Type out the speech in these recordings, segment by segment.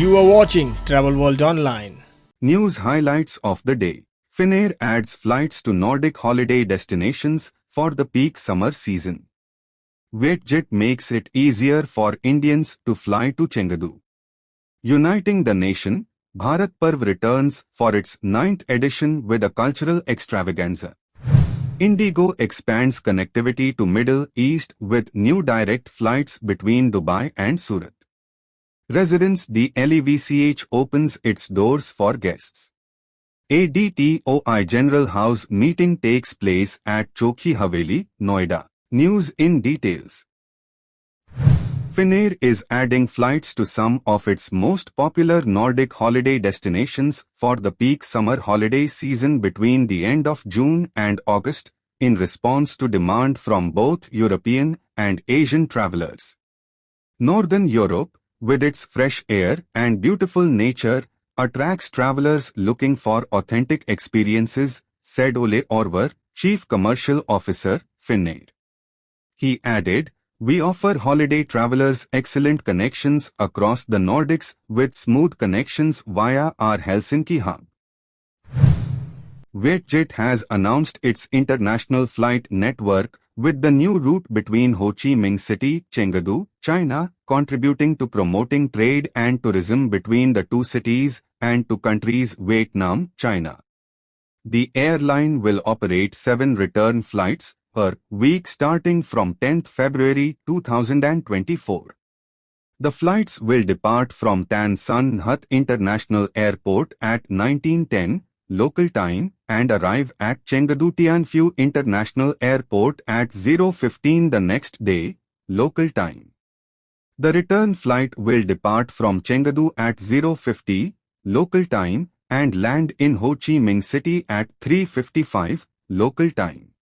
You are watching Travel World Online. News highlights of the day. Finnair adds flights to Nordic holiday destinations for the peak summer season. Vietjet makes it easier for Indians to fly to Chengdu. Uniting the nation, Bharat Parv returns for its 9th edition with a cultural extravaganza. Indigo expands connectivity to Middle East with new direct flights between Dubai and Surat. Residence the LEVCH opens its doors for guests. ADTOI General House meeting takes place at Chokhi Haveli, Noida. News in details. Finnair is adding flights to some of its most popular Nordic holiday destinations for the peak summer holiday season between the end of June and August, in response to demand from both European and Asian travelers. Northern Europe, with its fresh air and beautiful nature, attracts travelers looking for authentic experiences, said Ole Orvar, Chief Commercial Officer, Finnair. He added, "We offer holiday travelers excellent connections across the Nordics with smooth connections via our Helsinki hub." Vietjet has announced its international flight network with the new route between Ho Chi Minh City, Chengdu, China, contributing to promoting trade and tourism between the two cities and two countries Vietnam, China. The airline will operate 7 return flights per week starting from 10th February 2024. The flights will depart from Tan Son Nhat International Airport at 1910 local time and arrive at Chengdu Tianfu International Airport at 0:15 the next day, local time. The return flight will depart from Chengdu at 0:50 local time and land in Ho Chi Minh City at 3:55 local time.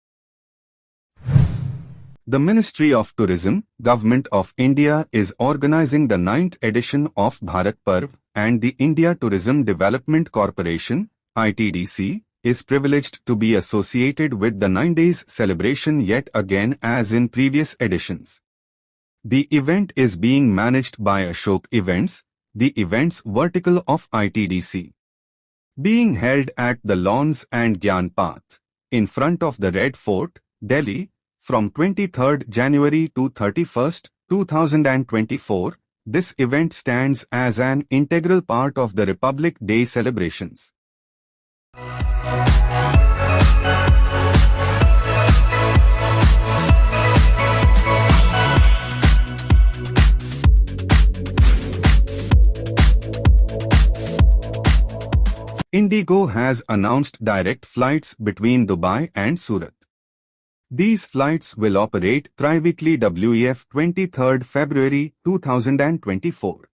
The Ministry of Tourism, Government of India is organizing the 9th edition of Bharat Parv, and the India Tourism Development Corporation, ITDC, is privileged to be associated with the 9 days celebration yet again as in previous editions. The event is being managed by Ashok Events, the events vertical of ITDC. Being held at the Lawns and Gyan Path, in front of the Red Fort, Delhi, from 23rd January to 31st, 2024, this event stands as an integral part of the Republic Day celebrations. Indigo has announced direct flights between Dubai and Surat. These flights will operate tri-weekly WEF 23rd February 2024.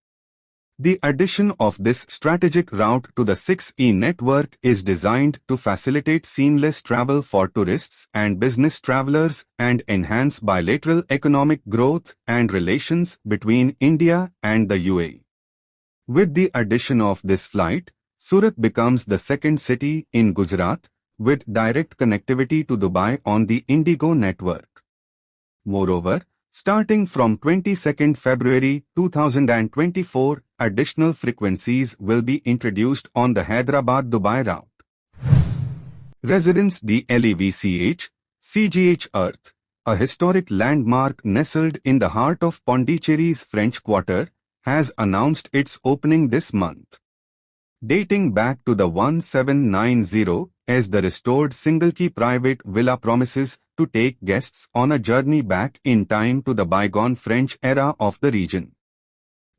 The addition of this strategic route to the 6E network is designed to facilitate seamless travel for tourists and business travelers and enhance bilateral economic growth and relations between India and the UAE. With the addition of this flight, Surat becomes the second city in Gujarat with direct connectivity to Dubai on the Indigo network. Moreover, starting from 22nd February 2024, additional frequencies will be introduced on the Hyderabad-Dubai route. Residence the LEVCH, CGH Earth, a historic landmark nestled in the heart of Pondicherry's French Quarter, has announced its opening this month. Dating back to the 1790s, as the restored single-key private villa promises to take guests on a journey back in time to the bygone French era of the region.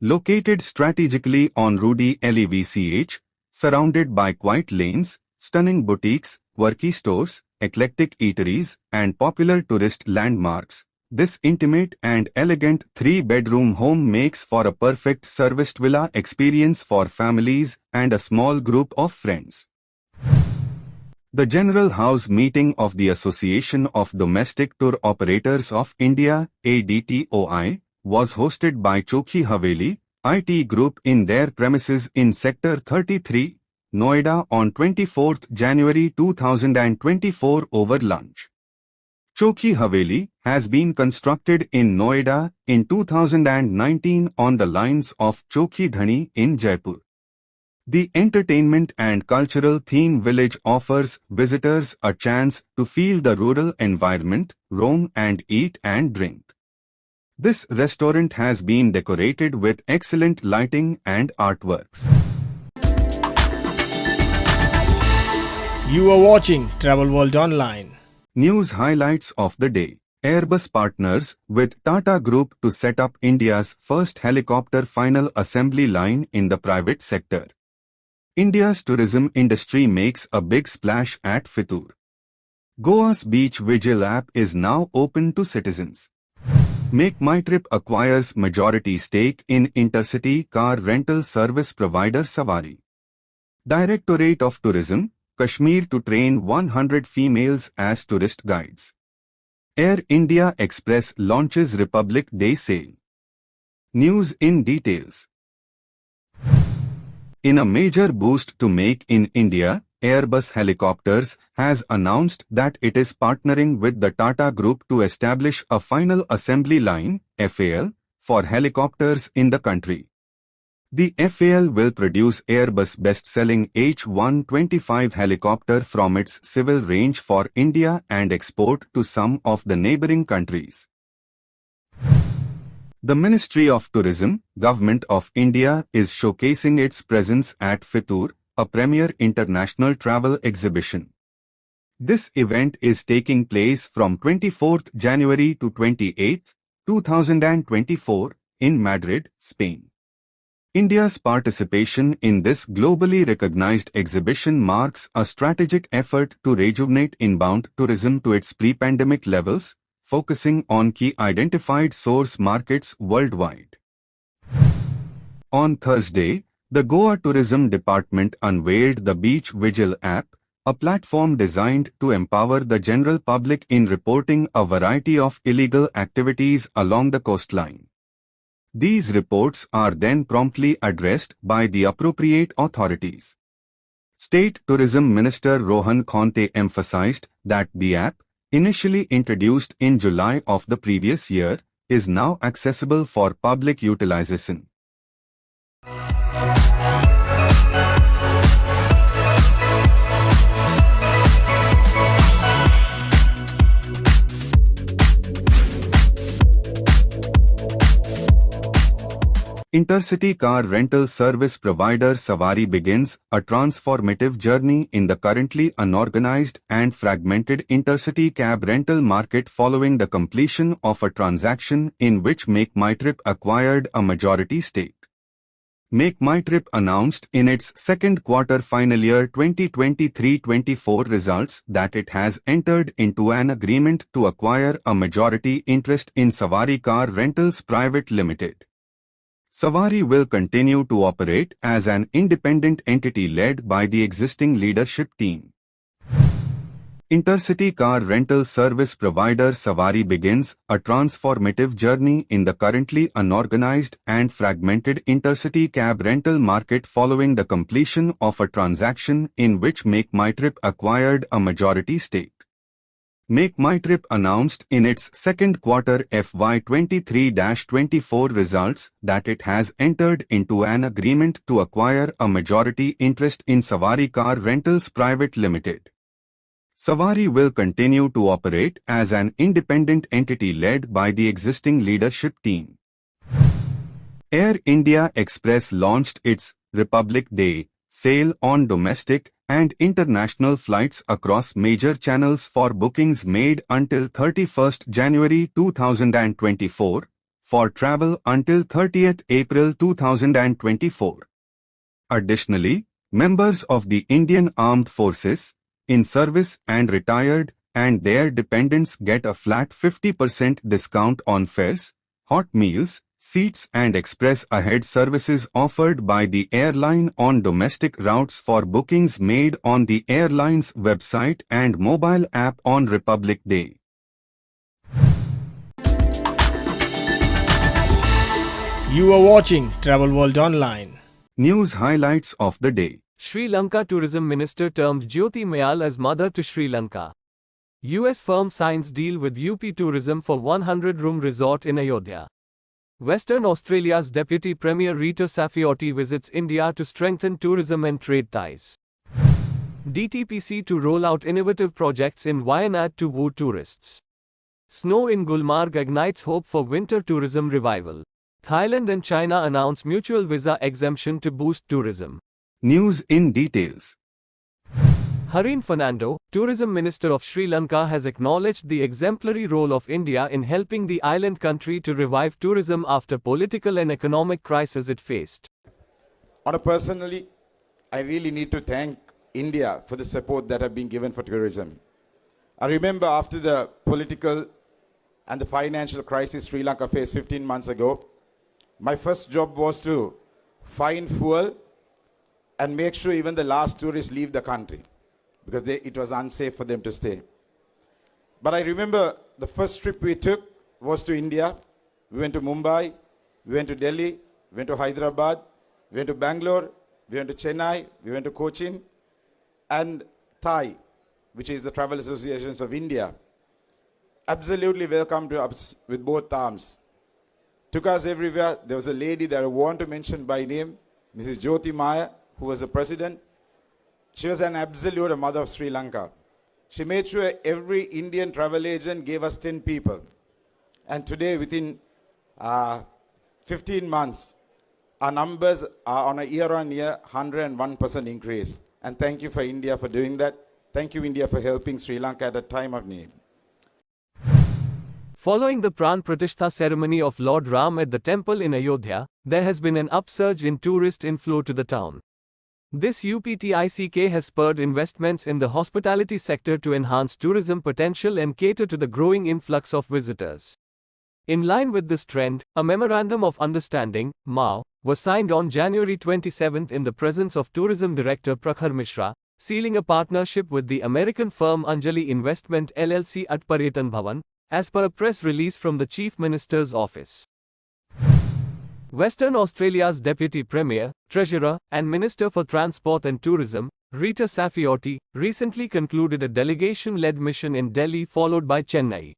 Located strategically on Rue de LEVCH, surrounded by quiet lanes, stunning boutiques, quirky stores, eclectic eateries, and popular tourist landmarks, this intimate and elegant 3-bedroom home makes for a perfect serviced villa experience for families and a small group of friends. The General House meeting of the Association of Domestic Tour Operators of India, ADTOI, was hosted by Chokhi Haveli, IT Group in their premises in Sector 33, Noida on 24th January 2024 over lunch. Chokhi Haveli has been constructed in Noida in 2019 on the lines of Chokhi Dhani in Jaipur. The entertainment and cultural theme village offers visitors a chance to feel the rural environment, roam and eat and drink. This restaurant has been decorated with excellent lighting and artworks. You are watching Travel World Online. News highlights of the day. Airbus partners with Tata Group to set up India's first helicopter final assembly line in the private sector. India's tourism industry makes a big splash at Fitur. Goa's beach vigil app is now open to citizens. Make My Trip acquires majority stake in intercity car rental service provider Savari. Directorate of Tourism, Kashmir to train 100 females as tourist guides. Air India Express launches Republic Day sale. News in details. In a major boost to Make in India, Airbus Helicopters has announced that it is partnering with the Tata Group to establish a final assembly line, FAL, for helicopters in the country. The FAL will produce Airbus best-selling H-125 helicopter from its civil range for India and export to some of the neighboring countries. The Ministry of Tourism, Government of India is showcasing its presence at Fitur, a premier international travel exhibition. This event is taking place from 24th January to 28th, 2024 in Madrid, Spain. India's participation in this globally recognized exhibition marks a strategic effort to rejuvenate inbound tourism to its pre-pandemic levels, focusing on key identified source markets worldwide. On Thursday, the Goa Tourism Department unveiled the Beach Vigil app, a platform designed to empower the general public in reporting a variety of illegal activities along the coastline. These reports are then promptly addressed by the appropriate authorities. State Tourism Minister Rohan Khonte emphasized that the app, initially introduced in July of the previous year, is now accessible for public utilization. Intercity car rental service provider Savari begins a transformative journey in the currently unorganized and fragmented intercity cab rental market following the completion of a transaction in which Make My Trip acquired a majority stake. Make My Trip announced in its second quarter final year 2023-24 results that it has entered into an agreement to acquire a majority interest in Savari Car Rentals Private Limited. Savari will continue to operate as an independent entity led by the existing leadership team. Intercity car rental service provider Savari begins a transformative journey in the currently unorganized and fragmented intercity cab rental market following the completion of a transaction in which Make My Trip acquired a majority stake. Make My Trip announced in its second quarter FY 23-24 results that it has entered into an agreement to acquire a majority interest in Savari Car Rentals Private Limited. Savari will continue to operate as an independent entity led by the existing leadership team. Air India Express launched its Republic Day sale on domestic and international flights across major channels for bookings made until 31st January 2024, for travel until 30th April 2024. Additionally, members of the Indian Armed Forces, in service and retired, and their dependents get a flat 50% discount on fares, hot meals, seats and express ahead services offered by the airline on domestic routes for bookings made on the airline's website and mobile app on Republic Day. You are watching Travel World Online. News highlights of the day. Sri Lanka Tourism Minister termed Jyoti Mayal as mother to Sri Lanka. US firm signs deal with UP Tourism for 100-room resort in Ayodhya. Western Australia's Deputy Premier Rita Saffioti visits India to strengthen tourism and trade ties. DTPC to roll out innovative projects in Wayanad to woo tourists. Snow in Gulmarg ignites hope for winter tourism revival. Thailand and China announce mutual visa exemption to boost tourism. News in details. Harin Fernando, Tourism Minister of Sri Lanka, has acknowledged the exemplary role of India in helping the island country to revive tourism after political and economic crisis it faced. Personally, I really need to thank India for the support that have been given for tourism. I remember after the political and the financial crisis Sri Lanka faced 15 months ago, my first job was to find fuel and make sure even the last tourists leave the country, because it was unsafe for them to stay. But I remember the first trip we took was to India. We went to Mumbai, we went to Delhi, we went to Hyderabad, we went to Bangalore, we went to Chennai, we went to Cochin, and Thai, which is the Travel Associations of India, absolutely welcomed us with both arms. Took us everywhere. There was a lady that I want to mention by name, Mrs. Jyoti Maya, who was the president. She was an absolute mother of Sri Lanka. She made sure every Indian travel agent gave us 10 people. And today, within 15 months, our numbers are on a year-on-year 101% increase. And thank you for India for doing that. Thank you, India, for helping Sri Lanka at a time of need. Following the Pran Pratishtha ceremony of Lord Ram at the temple in Ayodhya, there has been an upsurge in tourist inflow to the town. This UPTICK has spurred investments in the hospitality sector to enhance tourism potential and cater to the growing influx of visitors. In line with this trend, a Memorandum of Understanding (MoU) was signed on January 27 in the presence of Tourism Director Prakhar Mishra, sealing a partnership with the American firm Anjali Investment LLC at Paryatan Bhavan, as per a press release from the Chief Minister's office. Western Australia's Deputy Premier, Treasurer, and Minister for Transport and Tourism, Rita Saffioti, recently concluded a delegation-led mission in Delhi followed by Chennai.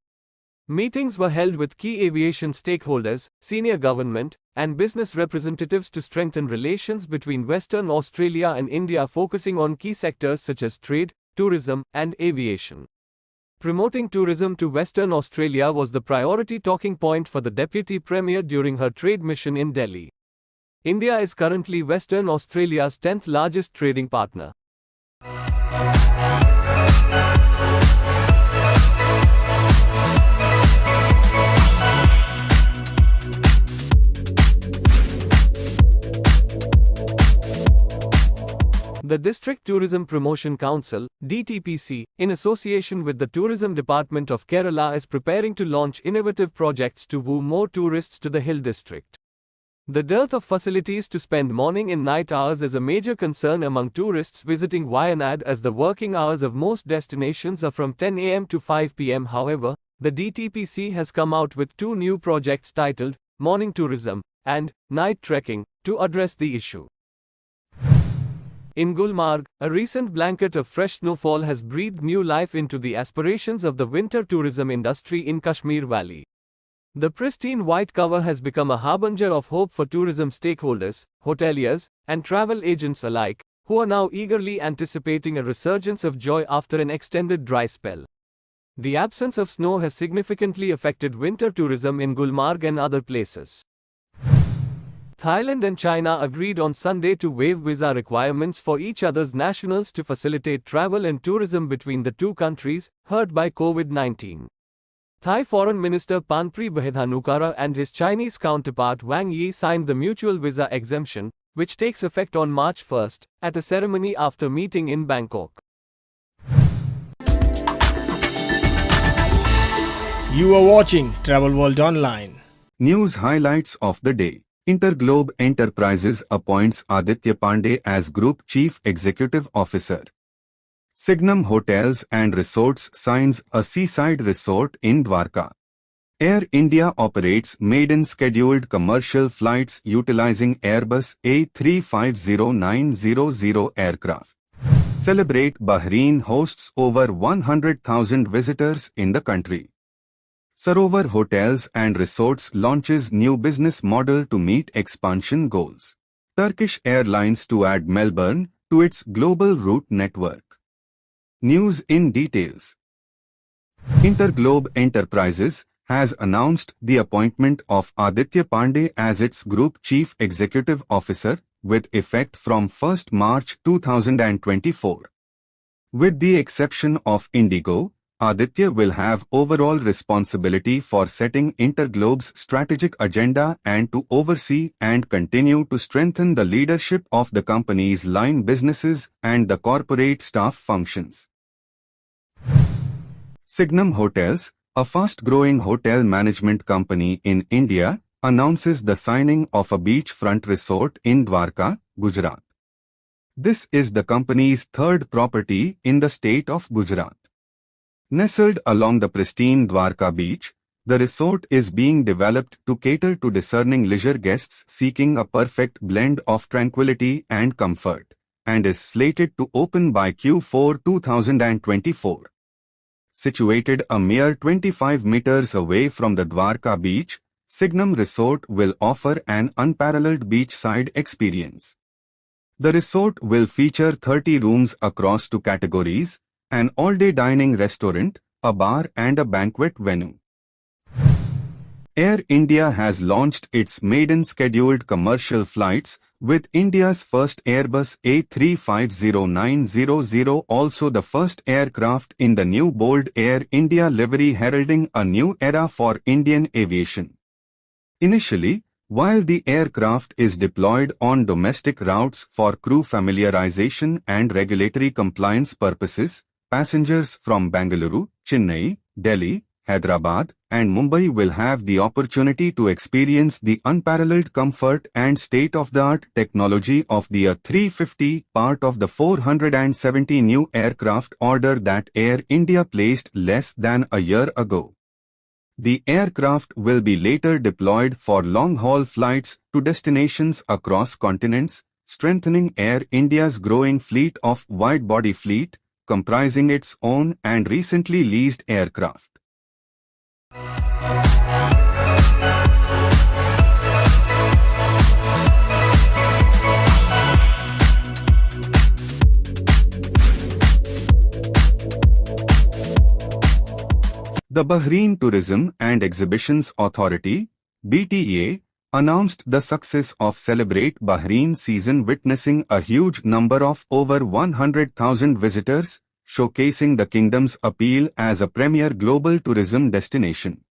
Meetings were held with key aviation stakeholders, senior government, and business representatives to strengthen relations between Western Australia and India, focusing on key sectors such as trade, tourism, and aviation. Promoting tourism to Western Australia was the priority talking point for the Deputy Premier during her trade mission in Delhi. India is currently Western Australia's 10th largest trading partner. The District Tourism Promotion Council, DTPC, in association with the Tourism Department of Kerala, is preparing to launch innovative projects to woo more tourists to the Hill District. The dearth of facilities to spend morning and night hours is a major concern among tourists visiting Wayanad, as the working hours of most destinations are from 10 am to 5 pm. However, the DTPC has come out with two new projects titled Morning Tourism and Night Trekking to address the issue. In Gulmarg, a recent blanket of fresh snowfall has breathed new life into the aspirations of the winter tourism industry in Kashmir Valley. The pristine white cover has become a harbinger of hope for tourism stakeholders, hoteliers, and travel agents alike, who are now eagerly anticipating a resurgence of joy after an extended dry spell. The absence of snow has significantly affected winter tourism in Gulmarg and other places. Thailand and China agreed on Sunday to waive visa requirements for each other's nationals to facilitate travel and tourism between the two countries, hurt by COVID-19. Thai Foreign Minister Parnpree Bahiddha-Nukara and his Chinese counterpart Wang Yi signed the mutual visa exemption, which takes effect on March 1, at a ceremony after meeting in Bangkok. You are watching Travel World Online. News highlights of the day. Interglobe Enterprises appoints Aditya Pandey as Group Chief Executive Officer. Signum Hotels and Resorts signs a seaside resort in Dwarka. Air India operates maiden scheduled commercial flights utilizing Airbus A350-900 aircraft. Celebrate Bahrain hosts over 100,000 visitors in the country. Sarovar Hotels and Resorts launches new business model to meet expansion goals. Turkish Airlines to add Melbourne to its global route network. News in details. Interglobe Enterprises has announced the appointment of Aditya Pandey as its Group Chief Executive Officer with effect from 1st March 2024. With the exception of Indigo, Aditya will have overall responsibility for setting Interglobe's strategic agenda and to oversee and continue to strengthen the leadership of the company's line businesses and the corporate staff functions. Signum Hotels, a fast-growing hotel management company in India, announces the signing of a beachfront resort in Dwarka, Gujarat. This is the company's third property in the state of Gujarat. Nestled along the pristine Dwarka beach, the resort is being developed to cater to discerning leisure guests seeking a perfect blend of tranquility and comfort, and is slated to open by Q4 2024. Situated a mere 25 meters away from the Dwarka beach, Signum Resort will offer an unparalleled beachside experience. The resort will feature 30 rooms across two categories, an all-day dining restaurant, a bar and a banquet venue. Air India has launched its maiden scheduled commercial flights with India's first Airbus A350-900, also the first aircraft in the new bold Air India livery, heralding a new era for Indian aviation. Initially, while the aircraft is deployed on domestic routes for crew familiarization and regulatory compliance purposes, passengers from Bengaluru, Chennai, Delhi, Hyderabad, and Mumbai will have the opportunity to experience the unparalleled comfort and state-of-the-art technology of the A350, part of the 470 new aircraft order that Air India placed less than a year ago. The aircraft will be later deployed for long-haul flights to destinations across continents, strengthening Air India's growing fleet of wide-body fleet, comprising its own and recently leased aircraft. The Bahrain Tourism and Exhibitions Authority, BTA, announced the success of Celebrate Bahrain season, witnessing a huge number of over 100,000 visitors, showcasing the kingdom's appeal as a premier global tourism destination.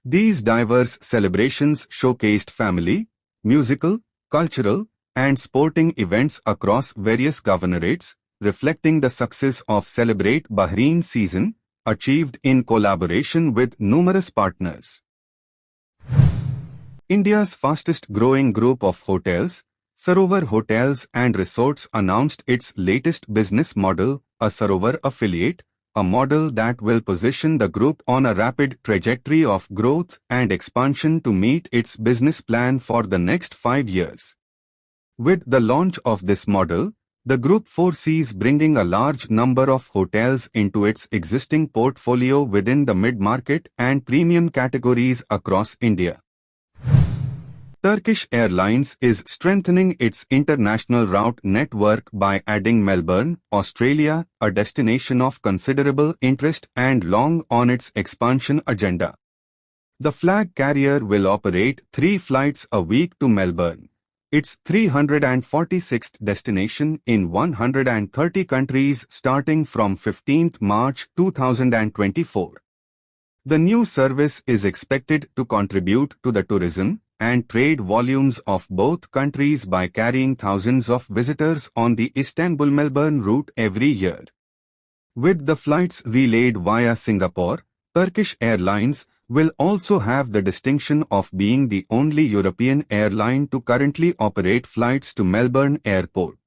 These diverse celebrations showcased family, musical, cultural, and sporting events across various governorates, reflecting the success of Celebrate Bahrain season, achieved in collaboration with numerous partners. India's fastest-growing group of hotels, Sarovar Hotels and Resorts, announced its latest business model, a Sarovar affiliate, a model that will position the group on a rapid trajectory of growth and expansion to meet its business plan for the next 5 years. With the launch of this model, the group foresees bringing a large number of hotels into its existing portfolio within the mid-market and premium categories across India. Turkish Airlines is strengthening its international route network by adding Melbourne, Australia, a destination of considerable interest and long on its expansion agenda. The flag carrier will operate 3 flights a week to Melbourne, its 346th destination in 130 countries, starting from 15th March 2024. The new service is expected to contribute to the tourism and trade volumes of both countries by carrying thousands of visitors on the Istanbul-Melbourne route every year. With the flights relayed via Singapore, Turkish Airlines will also have the distinction of being the only European airline to currently operate flights to Melbourne Airport.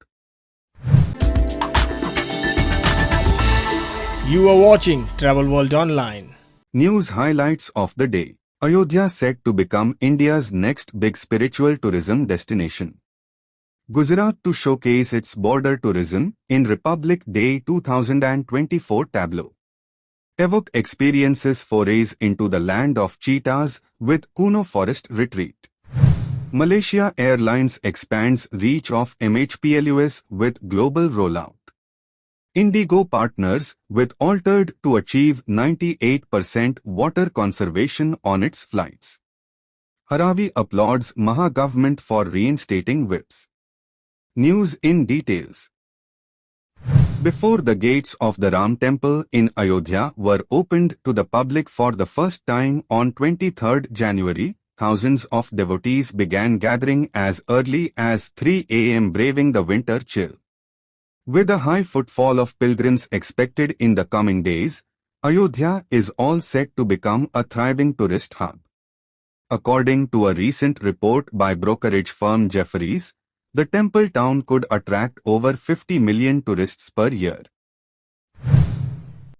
You are watching Travel World Online. News highlights of the day. Ayodhya set to become India's next big spiritual tourism destination. Gujarat to showcase its border tourism in Republic Day 2024 tableau. Evoke experiences forays into the land of cheetahs with Kuno Forest Retreat. Malaysia Airlines expands reach of MHPLUS with global rollout. Indigo partners with Altered to achieve 98% water conservation on its flights. Haravi applauds Maha government for reinstating whips. News in details. Before the gates of the Ram temple in Ayodhya were opened to the public for the first time on 23rd January, thousands of devotees began gathering as early as 3 a.m. braving the winter chill. With a high footfall of pilgrims expected in the coming days, Ayodhya is all set to become a thriving tourist hub. According to a recent report by brokerage firm Jefferies, the temple town could attract over 50 million tourists per year.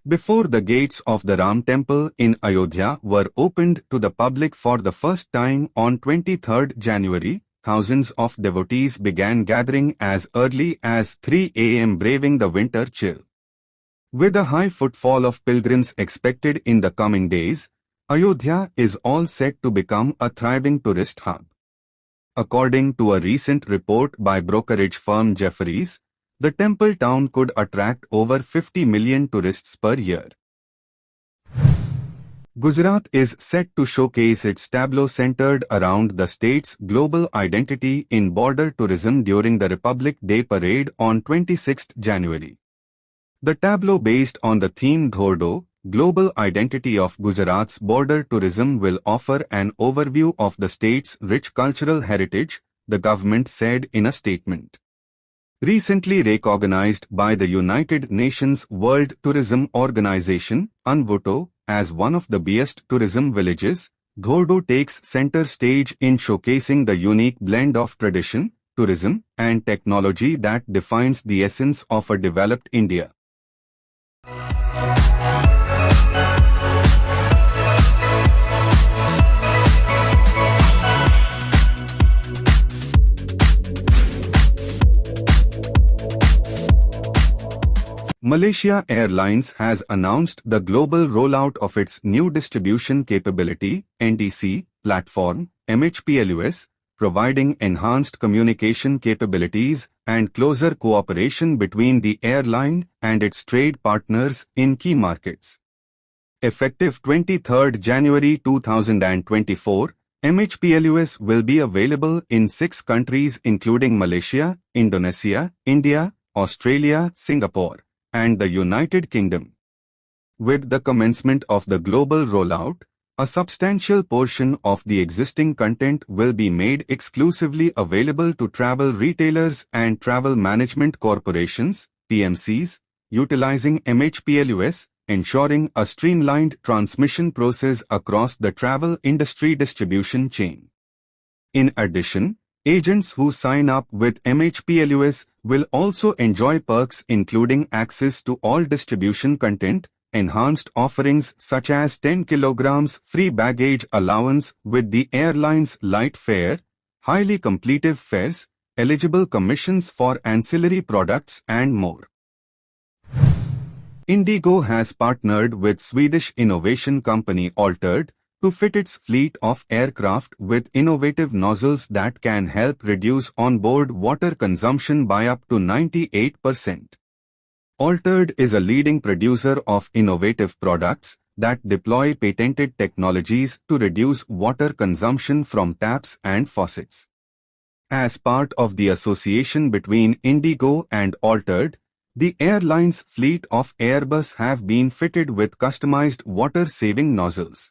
Before the gates of the Ram temple in Ayodhya were opened to the public for the first time on 23rd January, thousands of devotees began gathering as early as 3 a.m. braving the winter chill. With a high footfall of pilgrims expected in the coming days, Ayodhya is all set to become a thriving tourist hub. According to a recent report by brokerage firm Jefferies, the temple town could attract over 50 million tourists per year. Gujarat is set to showcase its tableau centered around the state's global identity in border tourism during the Republic Day parade on 26 January. The tableau based on the theme Dhordo, Global Identity of Gujarat's Border Tourism will offer an overview of the state's rich cultural heritage, the government said in a statement. Recently recognized by the United Nations World Tourism Organization, UNWTO, as one of the best tourism villages, Dhordo takes center stage in showcasing the unique blend of tradition, tourism, and technology that defines the essence of a developed India. Malaysia Airlines has announced the global rollout of its new distribution capability, NDC, platform, MHPLUS, providing enhanced communication capabilities and closer cooperation between the airline and its trade partners in key markets. Effective 23 January 2024, MHPLUS will be available in 6 countries including Malaysia, Indonesia, India, Australia, Singapore, and the United Kingdom. With the commencement of the global rollout, a substantial portion of the existing content will be made exclusively available to travel retailers and travel management corporations, PMCs, utilizing MHPLUS, ensuring a streamlined transmission process across the travel industry distribution chain. In addition, agents who sign up with MHPLUS will also enjoy perks including access to all distribution content, enhanced offerings such as 10 kilograms free baggage allowance with the airline's light fare, highly competitive fares, eligible commissions for ancillary products and more. Indigo has partnered with Swedish innovation company Altered to fit its fleet of aircraft with innovative nozzles that can help reduce onboard water consumption by up to 98%. Altered is a leading producer of innovative products that deploy patented technologies to reduce water consumption from taps and faucets. As part of the association between Indigo and Altered, the airline's fleet of Airbus have been fitted with customized water-saving nozzles.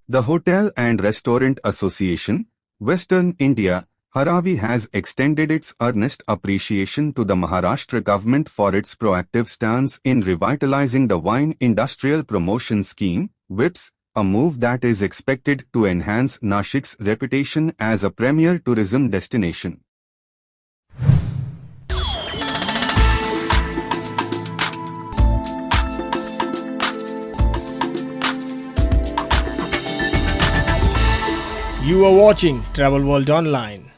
The Hotel and Restaurant Association, Western India, Haravi has extended its earnest appreciation to the Maharashtra government for its proactive stance in revitalizing the wine industrial promotion scheme, WIPS, a move that is expected to enhance Nashik's reputation as a premier tourism destination. You are watching Travel World Online.